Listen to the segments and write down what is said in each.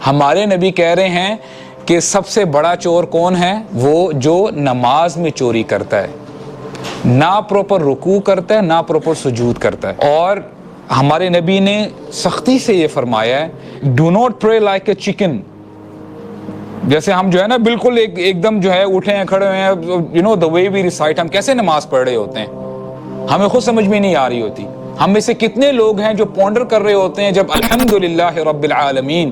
ہمارے نبی کہہ رہے ہیں کہ سب سے بڑا چور کون ہے؟ وہ جو نماز میں چوری کرتا ہے، نہ پروپر رکوع کرتا ہے، نہ پروپر سجود کرتا ہے۔ اور ہمارے نبی نے سختی سے یہ فرمایا ہے ڈو ناٹ پرے لائک اے چکن، جیسے ہم جو ہے نا بالکل ایک دم جو ہے اٹھے ہیں کھڑے ہوئے ہیں، you know the way we recite، ہم کیسے نماز پڑھ رہے ہوتے ہیں ہمیں خود سمجھ میں نہیں آ رہی ہوتی۔ ہم میں سے کتنے لوگ ہیں جو پونڈر کر رہے ہوتے ہیں جب الحمدللہ رب العالمین،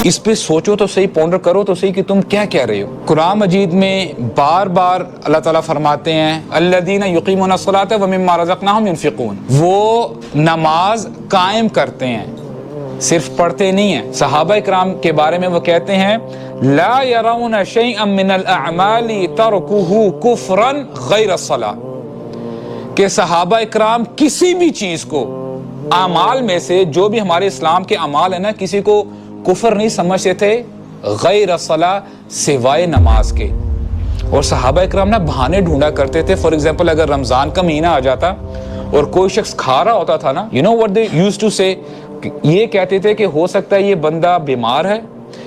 اس پہ سوچو تو صحیح، پونڈر کرو تو صحیح کہ تم کیا کہہ رہے ہو۔ قرآن مجید میں بار بار اللہ تعالیٰ فرماتے ہیں الذین یقیمون الصلاۃ ومما رزقناہم ینفقون، وہ نماز قائم کرتے ہیں، صرف پڑھتے نہیں ہیں۔ صحابہ اکرام کے بارے میں وہ کہتے ہیں لا یرون شیئا من الاعمال ترکہ کفرا غیر الصلاۃ، کہ صحابہ اکرام کسی بھی چیز کو اعمال میں سے، جو بھی ہمارے اسلام کے اعمال ہیں نا، کسی کو کفر نہیں سمجھتے تھے غیر الصلاۃ، سوائے نماز کے۔ اور صحابہ اکرام نا بہانے ڈھونڈا کرتے تھے۔ فار ایگزامپل اگر رمضان کا مہینہ آ جاتا اور کوئی شخص کھا رہا ہوتا تھا نا، you know what they used to say، یہ کہتے تھے کہ ہو سکتا ہے یہ بندہ بیمار ہے،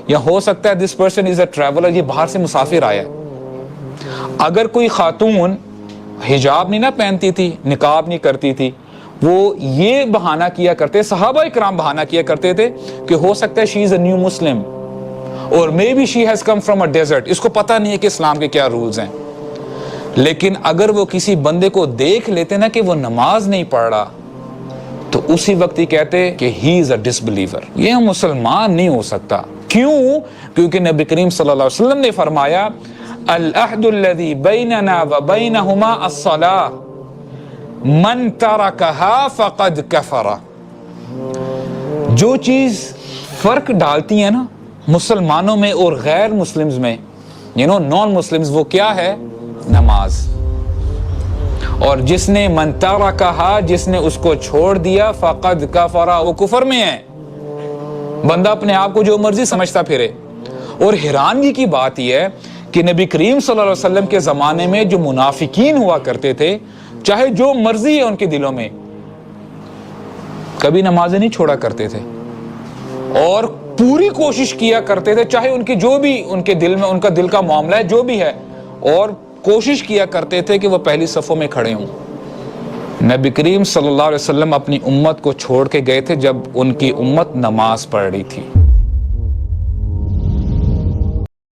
یا ہو سکتا ہے this person is a traveler، یہ باہر سے مسافر آیا ہے۔ اگر کوئی خاتون حجاب نہیں نہ پہنتی تھی، نقاب نہیں کرتی تھی، وہ یہ بہانہ کیا کرتے، صحابہ اکرام بہانہ کیا کرتے تھے کہ ہو سکتا ہے she is a new Muslim اور maybe she has come from a desert، اس کو پتہ نہیں ہے کہ اسلام کے کیا رولز ہیں۔ لیکن اگر وہ کسی بندے کو دیکھ لیتے نا کہ وہ نماز نہیں پڑھ رہا، تو اسی وقت ہی کہتے کہ he is a disbeliever، یہ مسلمان نہیں ہو سکتا۔ کیوں؟ کیونکہ نبی کریم صلی اللہ علیہ وسلم نے فرمایا العہد الذی بیننا وبینہما الصلاۃ من ترکہا فقد کفر، جو چیز فرق ڈالتی ہے نا مسلمانوں میں اور غیر مسلمز میں، نان مسلمز، وہ کیا ہے؟ نماز۔ اور جس نے من ترکہا، جس نے اس کو چھوڑ دیا، فقد کفر، وہ کفر میں ہے۔ بندہ اپنے آپ کو جو مرضی سمجھتا پھرے۔ اور حیرانگی کی بات یہ ہے کہ نبی کریم صلی اللہ علیہ وسلم کے زمانے میں جو منافقین ہوا کرتے تھے، چاہے جو مرضی ہے ان کے دلوں میں، کبھی نمازیں نہیں چھوڑا کرتے تھے، اور پوری کوشش کیا کرتے تھے، چاہے ان کی جو بھی ان کے دل میں ان کا دل کا معاملہ ہے جو بھی ہے، اور کوشش کیا کرتے تھے کہ وہ پہلی صفوں میں کھڑے ہوں۔ نبی کریم صلی اللہ علیہ وسلم اپنی امت کو چھوڑ کے گئے تھے جب ان کی امت نماز پڑھ رہی تھی۔